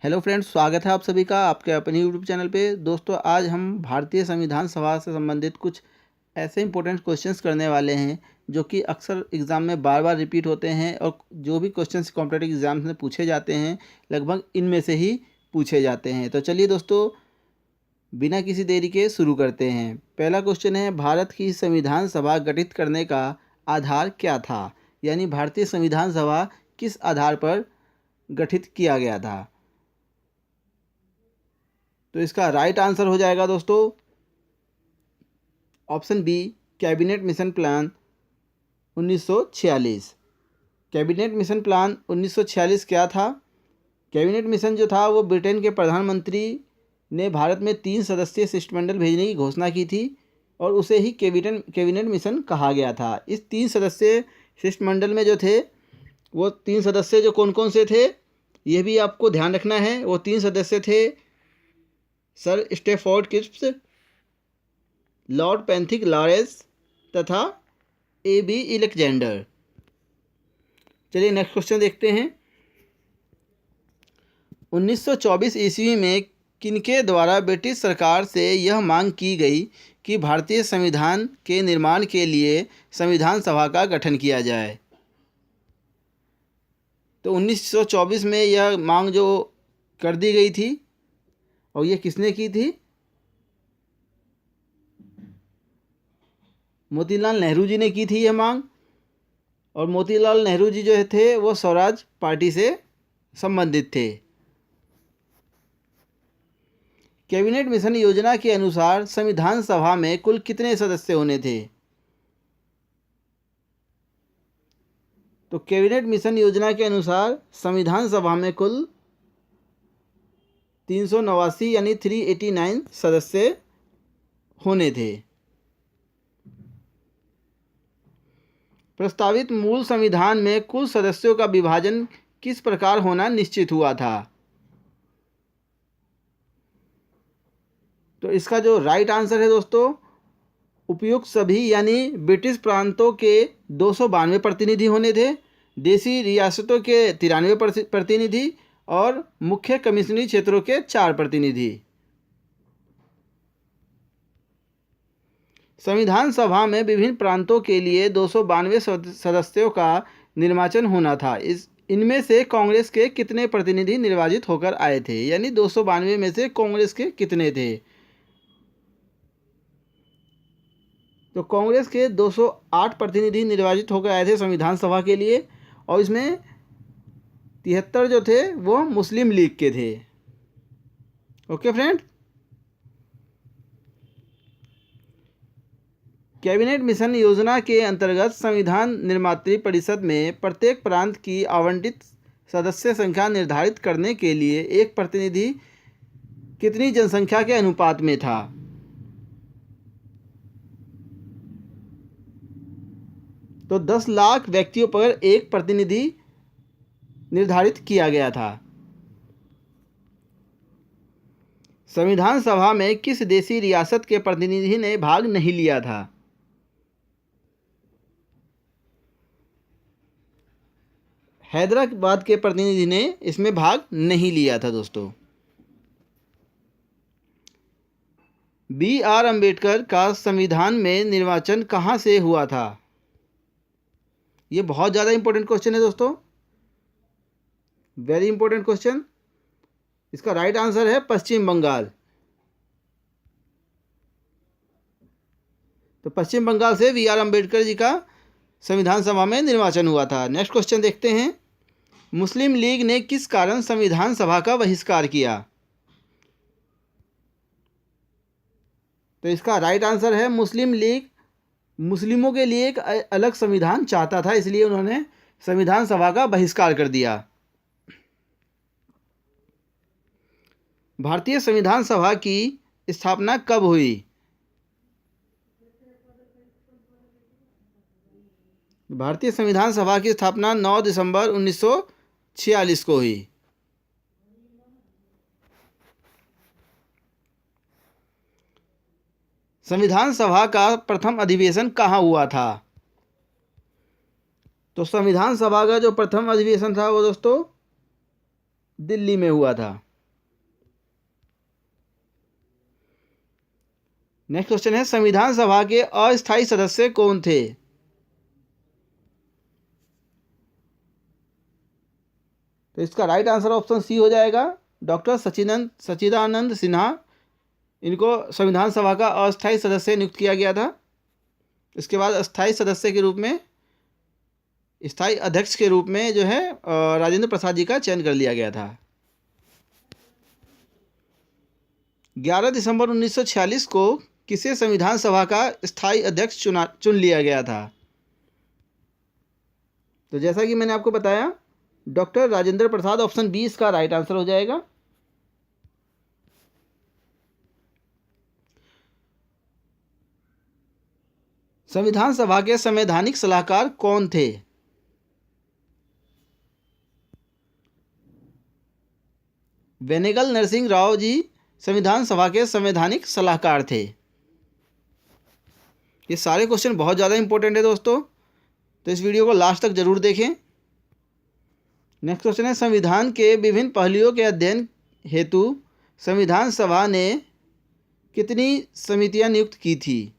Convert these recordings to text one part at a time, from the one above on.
Hello friends, स्वागत है आप सभी का आपके अपने यूट्यूब चैनल पे। दोस्तों, आज हम भारतीय संविधान सभा से संबंधित कुछ ऐसे इंपॉर्टेंट क्वेश्चंस करने वाले हैं जो कि अक्सर एग्ज़ाम में बार बार रिपीट होते हैं और जो भी क्वेश्चंस कॉम्पिटिटिव एग्जाम्स में पूछे जाते हैं लगभग इनमें से ही पूछे जाते हैं। तो चलिए दोस्तों, बिना किसी देरी के शुरू करते हैं। पहला क्वेश्चन है, भारत की संविधान सभा गठित करने का आधार क्या था? यानी भारतीय संविधान सभा किस आधार पर गठित किया गया था? तो इसका राइट आंसर हो जाएगा दोस्तों option B, cabinet mission plan 1946। Cabinet mission plan 1946 क्या था? कैबिनेट मिशन जो था वो ब्रिटेन के प्रधानमंत्री ने भारत में 3 सदस्यीय शिष्टमंडल भेजने की घोषणा की थी और उसे ही कैबिनेट मिशन कहा गया था। इस 3 सदस्यीय शिष्टमंडल में जो थे वो 3 सदस्य जो कौन कौन से थे ये भी आपको ध्यान रखना है। वो 3 सदस्य थे sir Stafford Cripps, lord Pethick Lawrence तथा ए.बी. अलेक्जेंडर। चलिए नेक्स्ट क्वेश्चन देखते हैं। 1924 ईस्वी में किनके द्वारा ब्रिटिश सरकार से यह मांग की गई कि भारतीय संविधान के निर्माण के लिए संविधान सभा का गठन किया जाए? तो 1924 में यह मांग जो कर दी गई थी और ये किसने की थी? मोतीलाल नेहरू जी ने की थी यह मांग। और मोतीलाल नेहरू जी जो थे वो स्वराज पार्टी से संबंधित थे। कैबिनेट मिशन योजना के अनुसार संविधान सभा में कुल कितने सदस्य होने थे? तो कैबिनेट मिशन योजना के अनुसार संविधान सभा में कुल 389 यानी 389 सदस्य होने थे। प्रस्तावित मूल संविधान में कुल सदस्यों का विभाजन किस प्रकार होना निश्चित हुआ था? तो इसका जो राइट आंसर है दोस्तों, उपयुक्त सभी यानी ब्रिटिश प्रांतों के 292 प्रतिनिधि होने थे, देशी रियासतों के 93 प्रतिनिधि और मुख्य कमिश्नरी क्षेत्रों के 4 प्रतिनिधि। संविधान सभा में विभिन्न प्रांतों के लिए 292 सदस्यों का निर्वाचन होना था। इनमें से कांग्रेस के कितने प्रतिनिधि निर्वाचित होकर आए थे? यानी 292 में से कांग्रेस के कितने थे? तो कांग्रेस के 208 प्रतिनिधि निर्वाचित होकर आए थे संविधान सभा के लिए और इसमें 73 जो थे वो मुस्लिम लीग के थे। ओके फ्रेंड, कैबिनेट मिशन योजना के अंतर्गत संविधान निर्मात्री परिषद में प्रत्येक प्रांत की आवंटित सदस्य संख्या निर्धारित करने के लिए एक प्रतिनिधि कितनी जनसंख्या के अनुपात में था? तो 10 लाख व्यक्तियों पर एक प्रतिनिधि निर्धारित किया गया था। संविधान सभा में किस देशी रियासत के प्रतिनिधि ने भाग नहीं लिया था? हैदराबाद के प्रतिनिधि ने इसमें भाग नहीं लिया था दोस्तों। B.R. अम्बेडकर का संविधान में निर्वाचन कहाँ से हुआ था? ये बहुत ज़्यादा इंपॉर्टेंट क्वेश्चन है दोस्तों, वेरी इंपॉर्टेंट क्वेश्चन। इसका राइट आंसर है पश्चिम बंगाल। तो पश्चिम बंगाल से B.R. अम्बेडकर जी का संविधान सभा में निर्वाचन हुआ था। नेक्स्ट क्वेश्चन देखते हैं। मुस्लिम लीग ने किस कारण संविधान सभा का बहिष्कार किया? तो इसका राइट आंसर है मुस्लिम लीग मुस्लिमों के लिए एक अलग संविधान चाहता था, इसलिए उन्होंने संविधान सभा का बहिष्कार कर दिया। भारतीय संविधान सभा की स्थापना कब हुई? भारतीय संविधान सभा की स्थापना 9 दिसंबर 1946 को हुई। संविधान सभा का प्रथम अधिवेशन कहाँ हुआ था? तो संविधान सभा का जो प्रथम अधिवेशन था वो दोस्तों दिल्ली में हुआ था। नेक्स्ट क्वेश्चन है, संविधान सभा के अस्थायी सदस्य कौन थे? तो इसका राइट आंसर ऑप्शन सी हो जाएगा, डॉक्टर सच्चिदानंद सिन्हा। इनको संविधान सभा का अस्थायी सदस्य नियुक्त किया गया था। इसके बाद स्थायी सदस्य के रूप में, स्थायी अध्यक्ष के रूप में जो है राजेंद्र प्रसाद जी का चयन कर लिया गया था। 11 दिसंबर 1946 को किसे संविधान सभा का स्थायी अध्यक्ष चुन लिया गया था? तो जैसा कि मैंने आपको बताया, doctor Rajendra Prasad, option B इसका राइट आंसर हो जाएगा। संविधान सभा के संवैधानिक सलाहकार कौन थे? बेनेगल नरसिंह राव जी संविधान सभा के संवैधानिक सलाहकार थे। ये सारे क्वेश्चन बहुत ज़्यादा इंपॉर्टेंट है दोस्तों, तो इस वीडियो को लास्ट तक जरूर देखें। नेक्स्ट क्वेश्चन है, संविधान के विभिन्न पहलुओं के अध्ययन हेतु संविधान सभा ने कितनी समितियां नियुक्त की थी?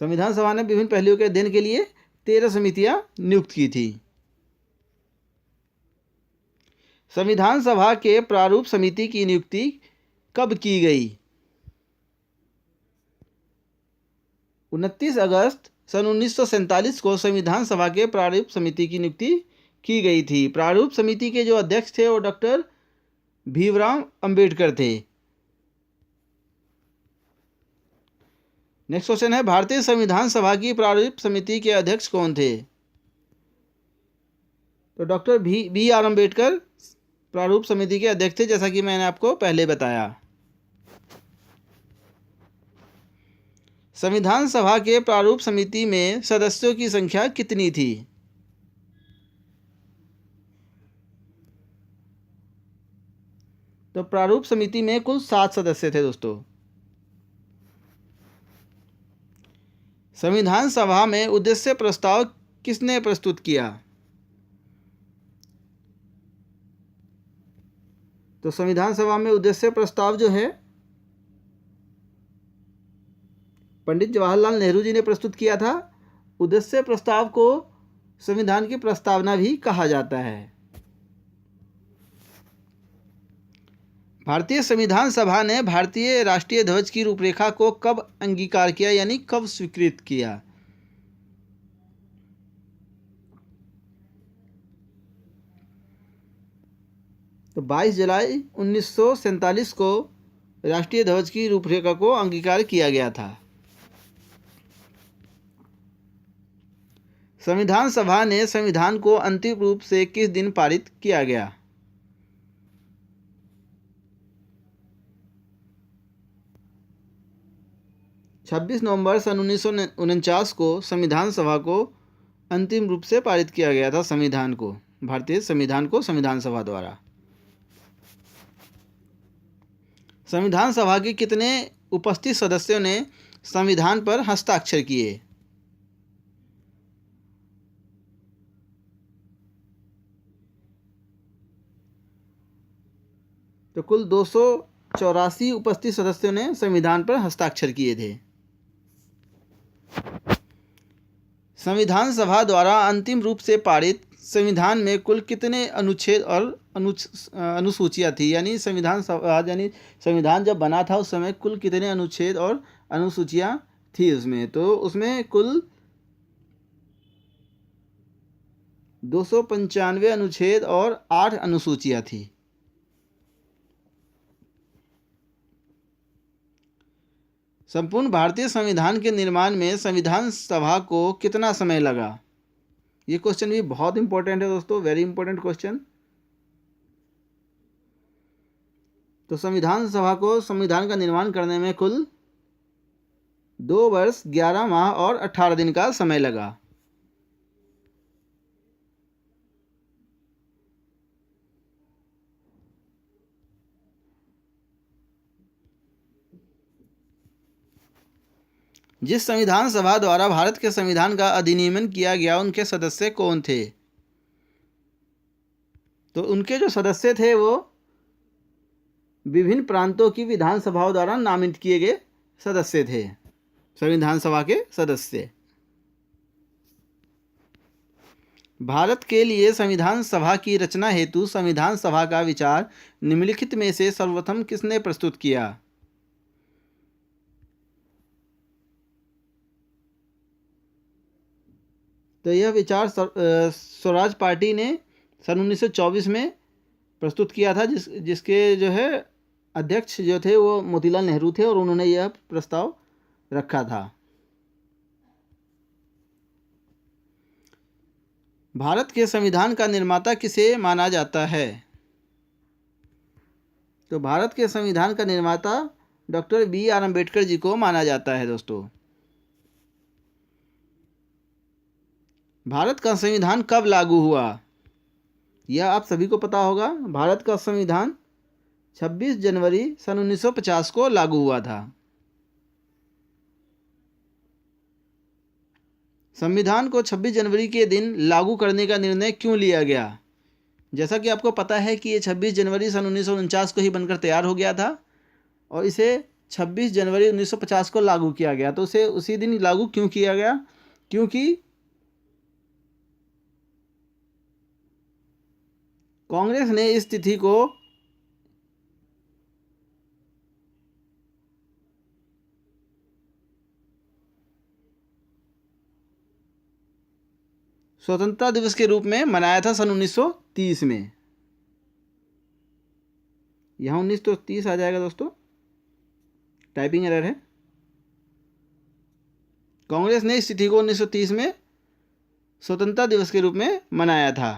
संविधान सभा ने विभिन्न पहलुओं के अध्ययन के लिए 13 समितियां नियुक्त की थी। संविधान सभा के प्रारूप समिति की नियुक्ति कब की गई? 29 अगस्त सन 1947 को संविधान सभा के प्रारूप समिति की नियुक्ति की गई थी। प्रारूप समिति के जो अध्यक्ष थे वो डॉक्टर भीमराव अंबेडकर थे। नेक्स्ट क्वेश्चन है, भारतीय संविधान सभा की प्रारूप समिति के अध्यक्ष कौन थे? तो डॉक्टर बी आर अम्बेडकर प्रारूप समिति के अध्यक्ष थे, जैसा कि मैंने आपको पहले बताया। संविधान सभा के प्रारूप समिति में सदस्यों की संख्या कितनी थी? तो प्रारूप समिति में कुल 7 सदस्य थे दोस्तों। संविधान सभा में उद्देश्य प्रस्ताव किसने प्रस्तुत किया? तो संविधान सभा में उद्देश्य प्रस्ताव जो है पंडित जवाहरलाल नेहरू जी ने प्रस्तुत किया था। उद्देश्य प्रस्ताव को संविधान की प्रस्तावना भी कहा जाता है। भारतीय संविधान सभा ने भारतीय राष्ट्रीय ध्वज की रूपरेखा को कब अंगीकार किया, यानी कब स्वीकृत किया? तो 22 जुलाई 1947 को राष्ट्रीय ध्वज की रूपरेखा को अंगीकार किया गया था। संविधान सभा ने संविधान को अंतिम रूप से किस दिन पारित किया गया? छब्बीस नवंबर सन 1949 को संविधान सभा को अंतिम रूप से पारित किया गया था। संविधान को, भारतीय संविधान को संविधान सभा द्वारा। संविधान सभा के कितने उपस्थित सदस्यों ने संविधान पर हस्ताक्षर किए? तो कुल 284 उपस्थित सदस्यों ने संविधान पर हस्ताक्षर किए थे। संविधान सभा द्वारा अंतिम रूप से पारित संविधान में कुल कितने अनुच्छेद और अनुसूचियाँ थी? यानी संविधान सभा, यानी संविधान जब बना था उस समय कुल कितने अनुच्छेद और अनुसूचियाँ थी उसमें? तो उसमें कुल 295 अनुच्छेद और 8 अनुसूचियाँ थी। संपूर्ण भारतीय संविधान के निर्माण में संविधान सभा को कितना समय लगा? ये क्वेश्चन भी बहुत इंपॉर्टेंट है दोस्तों, वेरी इंपॉर्टेंट क्वेश्चन। तो संविधान सभा को संविधान का निर्माण करने में कुल 2 वर्ष 11 माह और 18 दिन का समय लगा। जिस संविधान सभा द्वारा भारत के संविधान का अधिनियमन किया गया उनके सदस्य कौन थे? तो उनके जो सदस्य थे वो विभिन्न प्रांतों की विधानसभाओं द्वारा नामित किए गए सदस्य थे, संविधान सभा के सदस्य। भारत के लिए संविधान सभा की रचना हेतु संविधान सभा का विचार निम्नलिखित में से सर्वप्रथम किसने प्रस्तुत किया? तो यह विचार स्वराज पार्टी ने सन 1924 में प्रस्तुत किया था, जिसके जो है अध्यक्ष जो थे वो मोतीलाल नेहरू थे और उन्होंने यह प्रस्ताव रखा था। भारत के संविधान का निर्माता किसे माना जाता है? तो भारत के संविधान का निर्माता डॉक्टर B.R. अम्बेडकर जी को माना जाता है। दोस्तों, भारत का संविधान कब लागू हुआ? यह आप सभी को पता होगा। भारत का संविधान 26 जनवरी सन 1950 को लागू हुआ था। संविधान को 26 जनवरी के दिन लागू करने का निर्णय क्यों लिया गया? जैसा कि आपको पता है कि ये 26 जनवरी सन 1949 को ही बनकर तैयार हो गया था और इसे 26 जनवरी 1950 को लागू किया गया। तो उसे उसी दिन लागू क्यों किया गया? क्योंकि कांग्रेस ने इस तिथि को स्वतंत्रता दिवस के रूप में मनाया था सन 1930 में। यहाँ 1930 आ जाएगा दोस्तों, टाइपिंग एरर है। कांग्रेस ने इस तिथि को 1930 में स्वतंत्रता दिवस के रूप में मनाया था।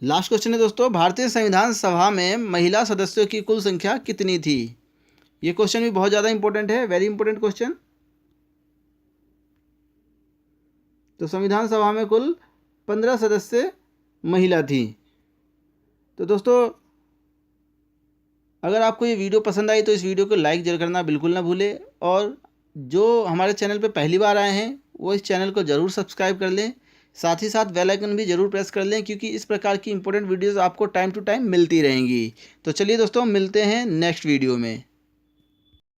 लास्ट क्वेश्चन है दोस्तों, भारतीय संविधान सभा में महिला सदस्यों की कुल संख्या कितनी थी? ये क्वेश्चन भी बहुत ज़्यादा इंपॉर्टेंट है, वेरी इंपॉर्टेंट क्वेश्चन। तो संविधान सभा में कुल 15 सदस्य महिला थी। तो दोस्तों, अगर आपको ये वीडियो पसंद आई तो इस वीडियो को लाइक जरूर करना बिल्कुल ना भूलें, और जो हमारे चैनल पे पहली बार आए हैं वो इस चैनल को ज़रूर सब्सक्राइब कर लें। साथ ही साथ बेल आइकन भी ज़रूर प्रेस कर लें, क्योंकि इस प्रकार की इंपॉर्टेंट वीडियोज़ आपको टाइम टू टाइम मिलती रहेंगी। तो चलिए दोस्तों, मिलते हैं नेक्स्ट वीडियो में।